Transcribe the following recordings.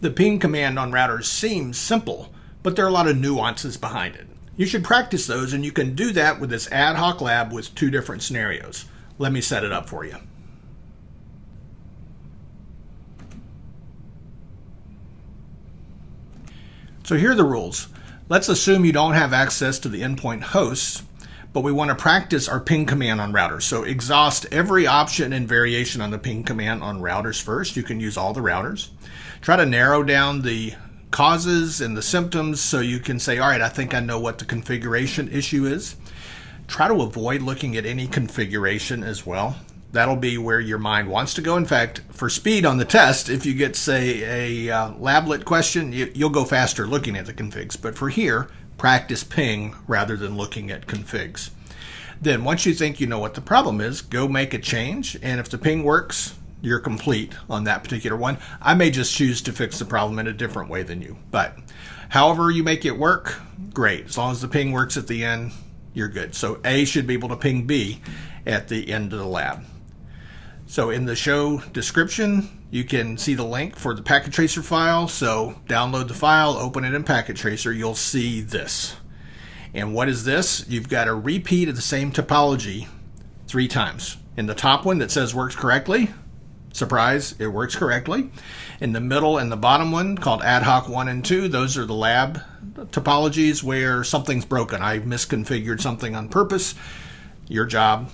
The ping command on routers seems simple, but there are a lot of nuances behind it. You should practice those, and you can do that with this ad hoc lab with 2 different scenarios. Let me set it up for you. So here are the rules. Let's assume you don't have access to the endpoint hosts, but we want to practice our ping command on routers. So exhaust every option and variation on the ping command on routers first. You can use all the routers. Try to narrow down the causes and the symptoms so you can say, all right, I think I know what the configuration issue is. Try to avoid looking at any configuration as well. That'll be where your mind wants to go. In fact, for speed on the test, if you get, say, a lablet question, you'll go faster looking at the configs. But for here, practice ping rather than looking at configs. Then once you think you know what the problem is, go make a change. And if the ping works, you're complete on that particular one. I may just choose to fix the problem in a different way than you. But however you make it work, great. As long as the ping works at the end, you're good. So A should be able to ping B at the end of the lab. So in the show description, you can see the link for the packet tracer file. So download the file, open it in packet tracer, you'll see this. And what is this? You've got a repeat of the same topology 3 times. In the top one that says works correctly, surprise, it works correctly. In the middle and the bottom one called ad hoc 1 and 2, those are the lab topologies where something's broken. I misconfigured something on purpose. Your job,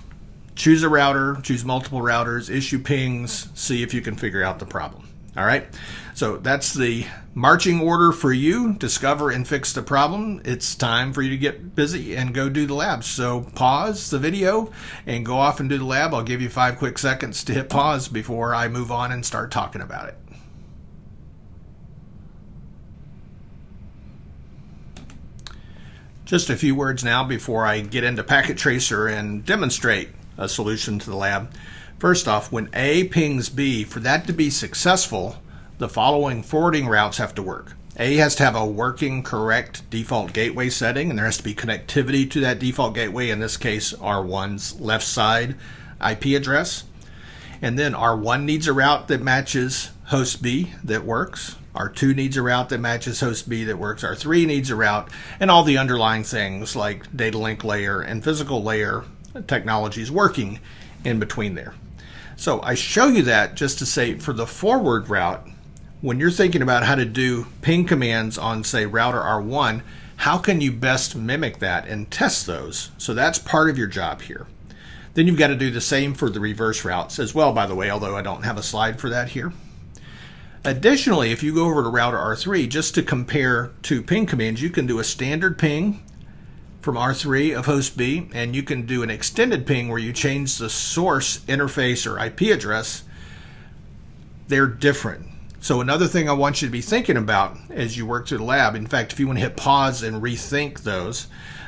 choose a router, choose multiple routers, issue pings, see if you can figure out the problem. All right, so that's the marching order for you. Discover and fix the problem. It's time for you to get busy and go do the lab. So pause the video and go off and do the lab. I'll give you 5 quick seconds to hit pause before I move on and start talking about it. Just a few words now before I get into packet tracer and demonstrate a solution to the lab. First off, when A pings B, for that to be successful, the following forwarding routes have to work. A has to have a working, correct default gateway setting, and there has to be connectivity to that default gateway, in this case, R1's left side IP address. And then R1 needs a route that matches host B that works. R2 needs a route that matches host B that works. R3 needs a route, and all the underlying things like data link layer and physical layer technologies working in between there. So I show you that just to say for the forward route, when you're thinking about how to do ping commands on, say, router R1, how can you best mimic that and test those? So that's part of your job here. Then you've got to do the same for the reverse routes as well, by the way, although I don't have a slide for that here. Additionally, if you go over to router R3, just to compare 2 ping commands, you can do a standard ping from R3 of host B, and you can do an extended ping where you change the source interface or IP address. They're different. So another thing I want you to be thinking about as you work through the lab, in fact, if you want to hit pause and rethink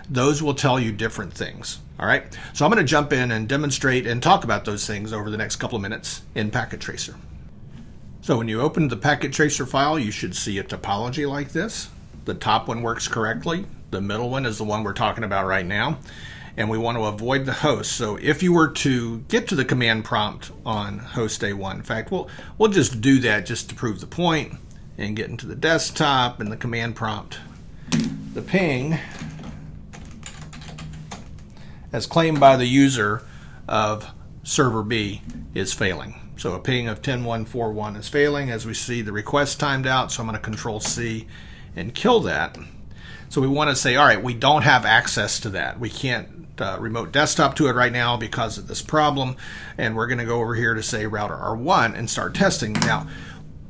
those will tell you different things. All right, so I'm going to jump in and demonstrate and talk about those things over the next couple of minutes in Packet Tracer. So when you open the Packet Tracer file, you should see a topology like this. The top one works correctly. The middle one is the one we're talking about right now. And we want to avoid the host. So if you were to get to the command prompt on host A1, in fact, we'll just do that just to prove the point and get into the desktop and the command prompt. The ping, as claimed by the user of server B, is failing. So a ping of 10.141 is failing. As we see, the request timed out, so I'm going to Control C and kill that. So we want to say, all right, we don't have access to that. We can't remote desktop to it right now because of this problem. And we're going to go over here to say router R1 and start testing. Now,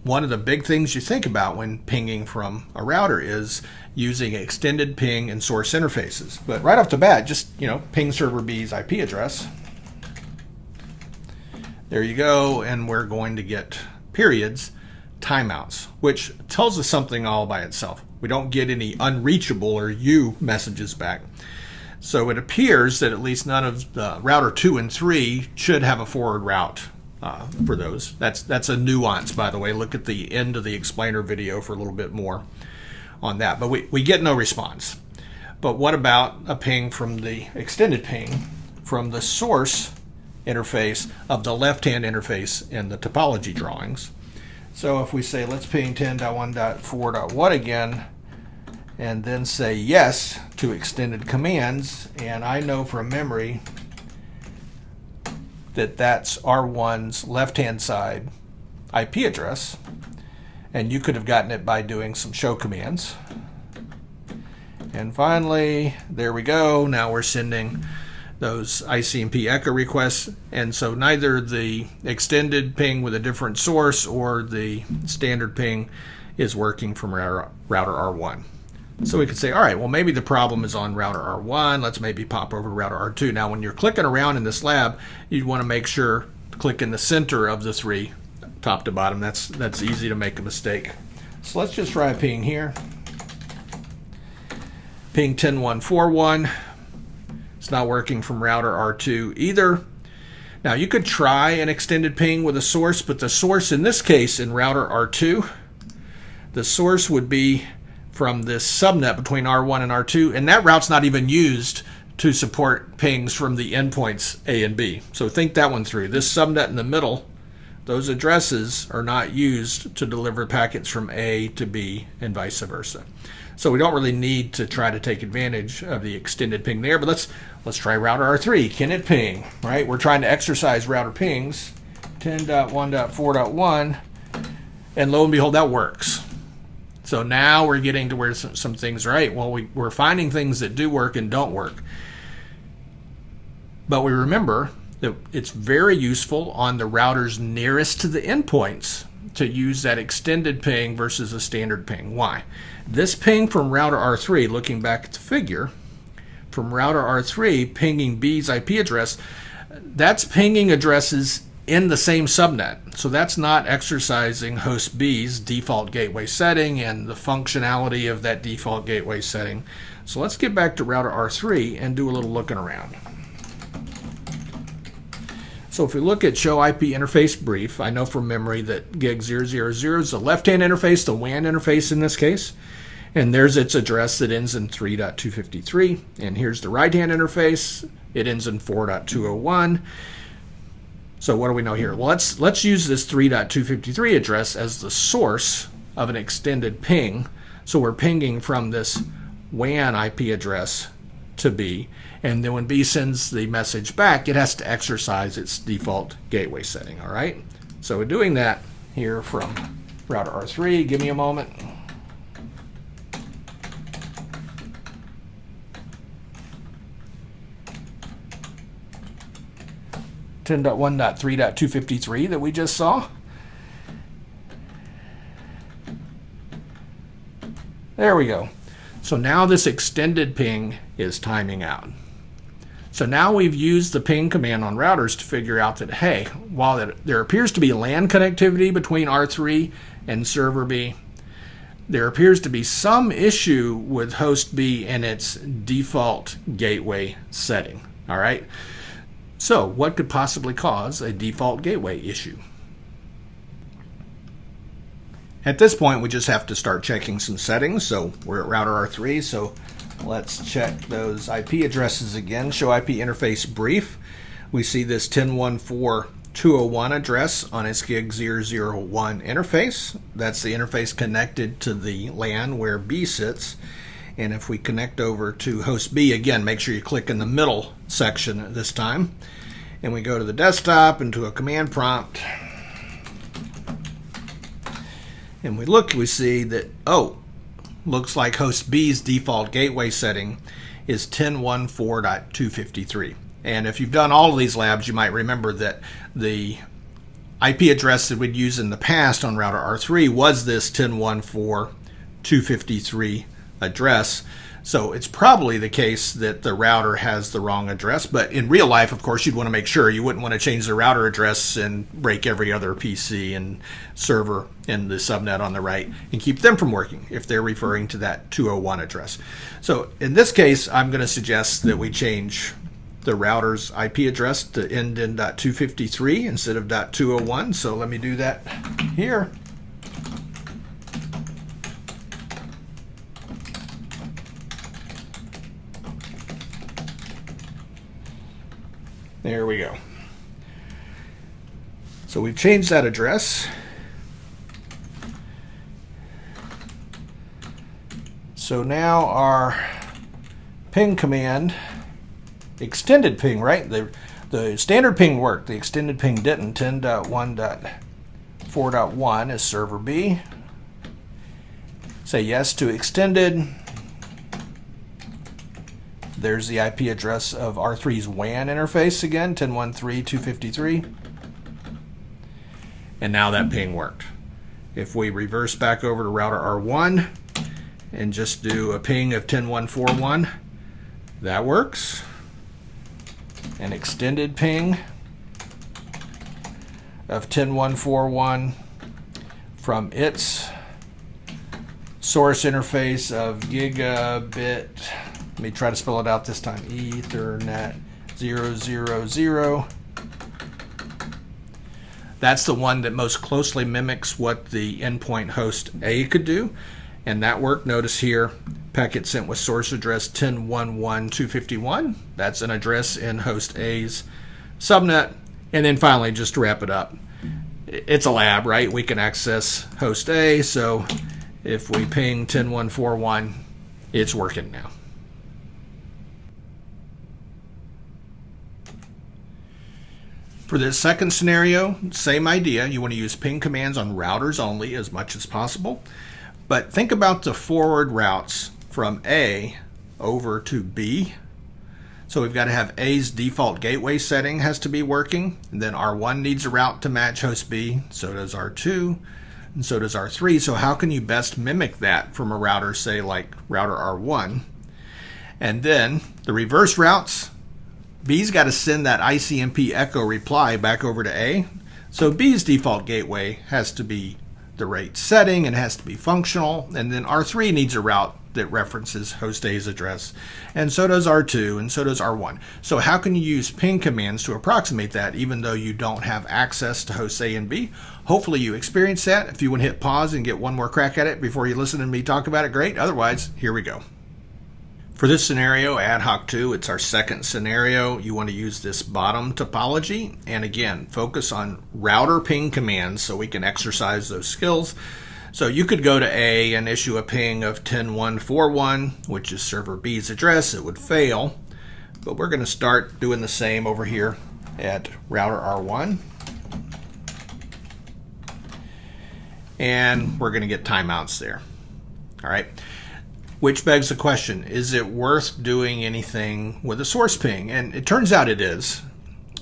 one of the big things you think about when pinging from a router is using extended ping and source interfaces. But right off the bat, just ping server B's IP address. There you go, and we're going to get periods, timeouts, which tells us something all by itself. We don't get any unreachable or U messages back. So it appears that at least none of the router 2 and 3 should have a forward route for those. That's a nuance, by the way. Look at the end of the explainer video for a little bit more on that. But we get no response. But what about a ping from the extended ping from the source interface of the left-hand interface in the topology drawings? So if we say let's ping 10.1.4.1 again, and then say yes to extended commands, and I know from memory that that's R1's left-hand side IP address, and you could have gotten it by doing some show commands. And finally, there we go. Now we're sending those ICMP echo requests, and so neither the extended ping with a different source or the standard ping is working from router R1. So we could say, all right, well, maybe the problem is on router R1. Let's maybe pop over to router R2. Now, when you're clicking around in this lab, you'd want to make sure to click in the center of the three, top to bottom. That's easy to make a mistake. So let's just try a ping here. Ping 10.1.4.1. It's not working from router R2 either. Now, you could try an extended ping with a source, but the source in this case in router R2, the source would be from this subnet between R1 and R2, and that route's not even used to support pings from the endpoints A and B. So think that one through. This subnet in the middle, those addresses are not used to deliver packets from A to B and vice versa. So we don't really need to try to take advantage of the extended ping there, but let's try router R3. Can it ping? Right? We're trying to exercise router pings, 10.1.4.1, and lo and behold, that works. So now we're getting to where some things are right. Well, we're finding things that do work and don't work. But we remember that it's very useful on the routers nearest to the endpoints to use that extended ping versus a standard ping. Why? This ping from router R3, looking back at the figure, from router R3 pinging B's IP address, that's pinging addresses in the same subnet. So that's not exercising host B's default gateway setting and the functionality of that default gateway setting. So let's get back to router R3 and do a little looking around. So if we look at show IP interface brief, I know from memory that gig 000 is the left-hand interface, the WAN interface in this case, and there's its address that ends in 3.253, and here's the right-hand interface. It ends in 4.201. So what do we know here? Well, let's use this 3.253 address as the source of an extended ping. So we're pinging from this WAN IP address to B, and then when B sends the message back, it has to exercise its default gateway setting, all right? So we're doing that here from router R3. Give me a moment. .1.3.253 that we just saw. There we go. So now this extended ping is timing out. So now we've used the ping command on routers to figure out that, hey, while there appears to be LAN connectivity between R3 and server B, there appears to be some issue with host B and its default gateway setting. All right. So what could possibly cause a default gateway issue? At this point, we just have to start checking some settings. So we're at router R3, so let's check those IP addresses again. Show IP interface brief. We see this 10.1.4.201 address on its gig 001 interface. That's the interface connected to the LAN where B sits. And if we connect over to host B, again, make sure you click in the middle section this time. And we go to the desktop and to a command prompt. And we look, we see that, looks like host B's default gateway setting is 10.1.4.253. And if you've done all of these labs, you might remember that the IP address that we'd use in the past on router R3 was this 10.1.4.253 address. So it's probably the case that the router has the wrong address, but in real life, of course, you'd want to make sure. You wouldn't want to change the router address and break every other PC and server in the subnet on the right and keep them from working if they're referring to that 201 address. So in this case, I'm going to suggest that we change the router's IP address to end in .253 instead of .201. So let me do that here. There we go. So we've changed that address. So now our ping command, extended ping, right? The standard ping worked, the extended ping didn't. 10.1.4.1 is server B. Say yes to extended. There's the IP address of R3's WAN interface again, 10.1.3.253. And now that ping worked. If we reverse back over to router R1 and just do a ping of 10.1.4.1, that works. An extended ping of 10.1.4.1 from its source interface of gigabit, let me try to spell it out this time, Ethernet 000. That's the one that most closely mimics what the endpoint host A could do, and that worked. Notice here, packet sent with source address 10.1.1.251. That's an address in host A's subnet. And then finally, just to wrap it up, it's a lab, right? We can access host A, so if we ping 10.1.4.1, it's working now. For this second scenario, same idea. You want to use ping commands on routers only as much as possible. But think about the forward routes from A over to B. So we've got to have A's default gateway setting has to be working. And then R1 needs a route to match host B. So does R2. And so does R3. So how can you best mimic that from a router, say like router R1? And then the reverse routes, B's got to send that ICMP echo reply back over to A. So B's default gateway has to be the right setting and has to be functional. And then R3 needs a route that references host A's address. And so does R2 and so does R1. So how can you use ping commands to approximate that even though you don't have access to hosts A and B? Hopefully you experienced that. If you want to hit pause and get one more crack at it before you listen to me talk about it, great. Otherwise, here we go. For this scenario, ad hoc 2, it's our second scenario. You want to use this bottom topology. And again, focus on router ping commands so we can exercise those skills. So you could go to A and issue a ping of 10.1.4.1, which is server B's address. It would fail. But we're going to start doing the same over here at router R1. And we're going to get timeouts there. All right. Which begs the question, is it worth doing anything with a source ping? And it turns out it is.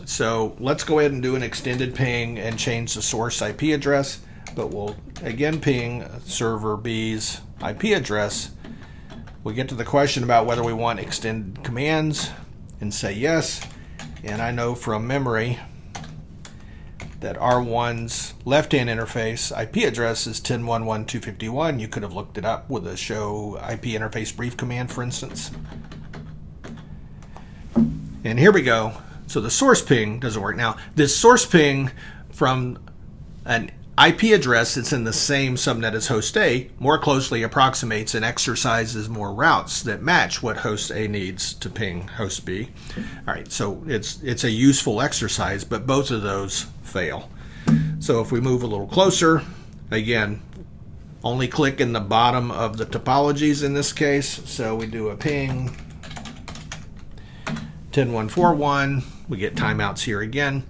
So let's go ahead and do an extended ping and change the source IP address. But we'll again ping server B's IP address. We get to the question about whether we want extended commands and say yes. And I know from memory that R1's left-hand interface IP address is 10.1.1.251. You could have looked it up with a show IP interface brief command, for instance. And here we go. So the source ping doesn't work. Now, this source ping from an IP address that's in the same subnet as host A more closely approximates and exercises more routes that match what host A needs to ping host B. All right, so it's a useful exercise, but both of those fail. So if we move a little closer, again, only click in the bottom of the topologies in this case. So we do a ping 10.1.4.1. We get timeouts here again.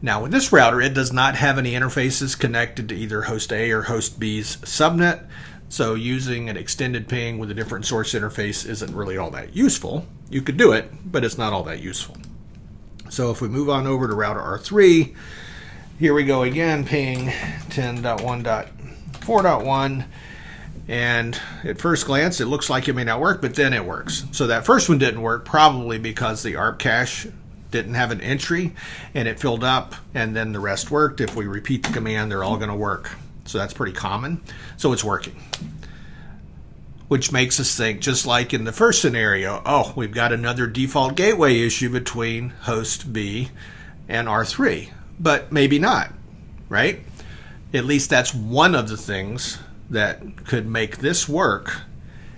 Now with this router, it does not have any interfaces connected to either host A or host B's subnet. So using an extended ping with a different source interface isn't really all that useful. You could do it, but it's not all that useful. So if we move on over to router R3, here we go again, ping 10.1.4.1. And at first glance, it looks like it may not work, but then it works. So that first one didn't work, probably because the ARP cache didn't have an entry and it filled up, and then the rest worked. If we repeat the command, they're all going to work. So that's pretty common. So it's working. Which makes us think, just like in the first scenario, oh, we've got another default gateway issue between host B and R3. But maybe not, right? At least that's one of the things that could make this work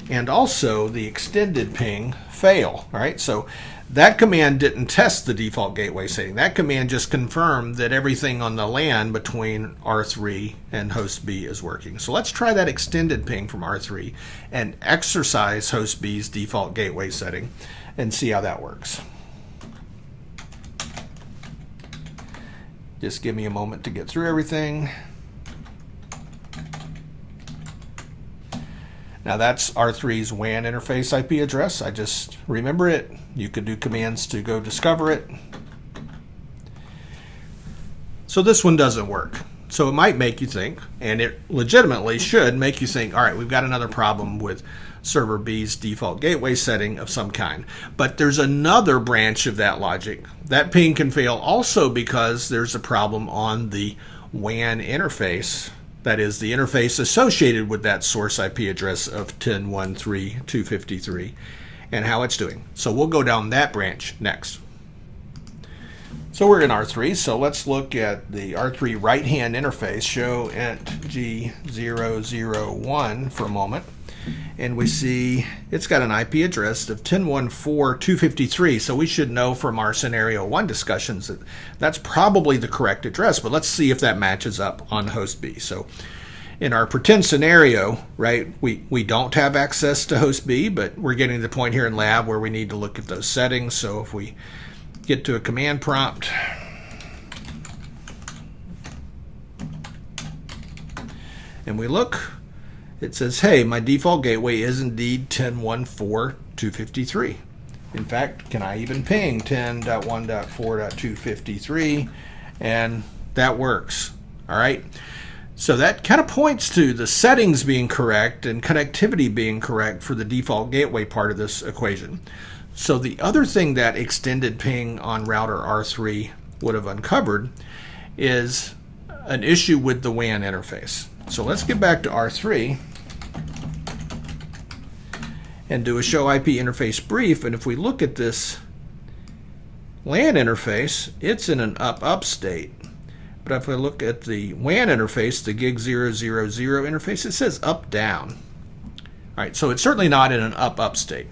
and also the extended ping fail. All right, so that command didn't test the default gateway setting. That command just confirmed that everything on the LAN between R3 and host B is working. So let's try that extended ping from R3 and exercise host B's default gateway setting and see how that works. Just give me a moment to get through everything. Now that's R3's WAN interface IP address. I just remember it. You could do commands to go discover it. So this one doesn't work. So it might make you think, and it legitimately should make you think, all right, we've got another problem with server B's default gateway setting of some kind. But there's another branch of that logic. That ping can fail also because there's a problem on the WAN interface. That is the interface associated with that source IP address of 10.1.3.253 and how it's doing. So we'll go down that branch next. So we're in R3, so let's look at the R3 right-hand interface, show int G001 for a moment. And we see it's got an IP address of 10.1.4.253, so we should know from our scenario 1 discussions that that's probably the correct address, but let's see if that matches up on host B. So in our pretend scenario, right, we don't have access to host B, but we're getting to the point here in lab where we need to look at those settings. So if we get to a command prompt, and we look, it says, hey, my default gateway is indeed 10.1.4.253. In fact, can I even ping 10.1.4.253? And that works. All right. So that kind of points to the settings being correct and connectivity being correct for the default gateway part of this equation. So the other thing that extended ping on router R3 would have uncovered is an issue with the WAN interface. So let's get back to R3 and do a show IP interface brief. And if we look at this LAN interface, it's in an up state. But if we look at the WAN interface, the gig 000 interface, it says up down. All right, so it's certainly not in an up state.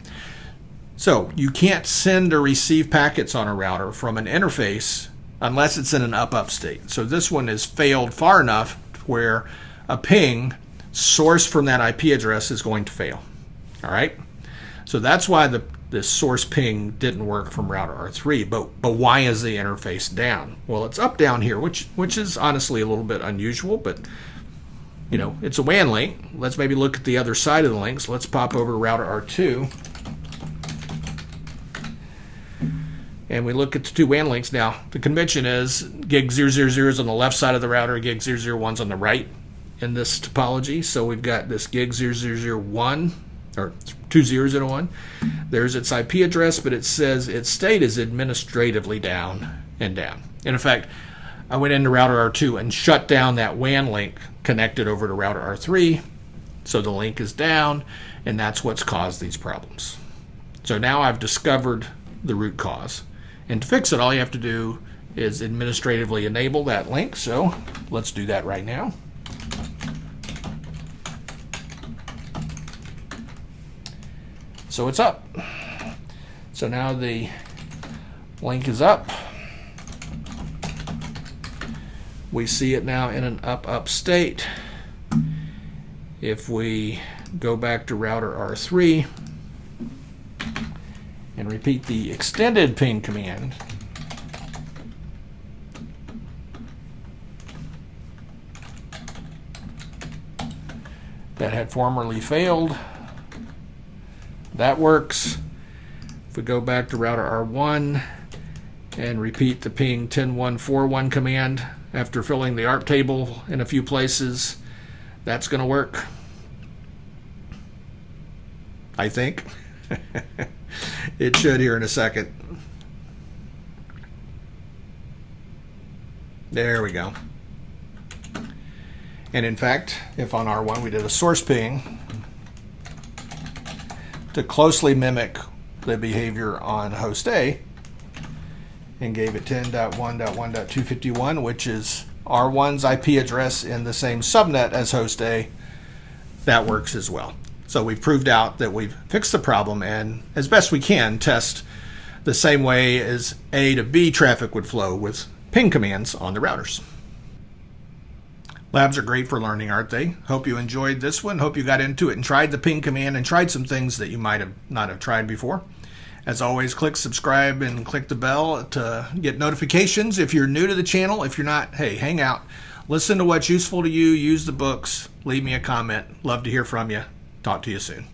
So you can't send or receive packets on a router from an interface unless it's in an up state. So this one has failed far enough where a ping sourced from that IP address is going to fail. All right, so that's why the source ping didn't work from router R3. But why is the interface down? Well, it's up down here, which is honestly a little bit unusual, but you know, it's a WAN link. Let's maybe look at the other side of the link. So let's pop over to router R2. And we look at the two WAN links. Now, the convention is gig 000 is on the left side of the router, gig 001 is on the right in this topology. So we've got this gig 0001, or 2001. There's its IP address, but it says its state is administratively down and down. And in fact, I went into router R2 and shut down that WAN link connected over to router R3. So the link is down, and that's what's caused these problems. So now I've discovered the root cause. And to fix it, all you have to do is administratively enable that link. So let's do that right now. So it's up. So now the link is up. We see it now in an up state. If we go back to router R3 and repeat the extended ping command, that had formerly failed, that works. If we go back to router R1 and repeat the ping 10.1.4.1 command after filling the ARP table in a few places, that's going to work, I think. It should here in a second. There we go. And in fact, if on R1 we did a source ping to closely mimic the behavior on host A and gave it 10.1.1.251, which is R1's IP address in the same subnet as host A, that works as well. So we've proved out that we've fixed the problem and, as best we can, test the same way as A to B traffic would flow with ping commands on the routers. Labs are great for learning, aren't they? Hope you enjoyed this one. Hope you got into it and tried the ping command and tried some things that you might have not have tried before. As always, click subscribe and click the bell to get notifications. If you're new to the channel, if you're not, hey, hang out. Listen to what's useful to you. Use the books. Leave me a comment. Love to hear from you. Talk to you soon.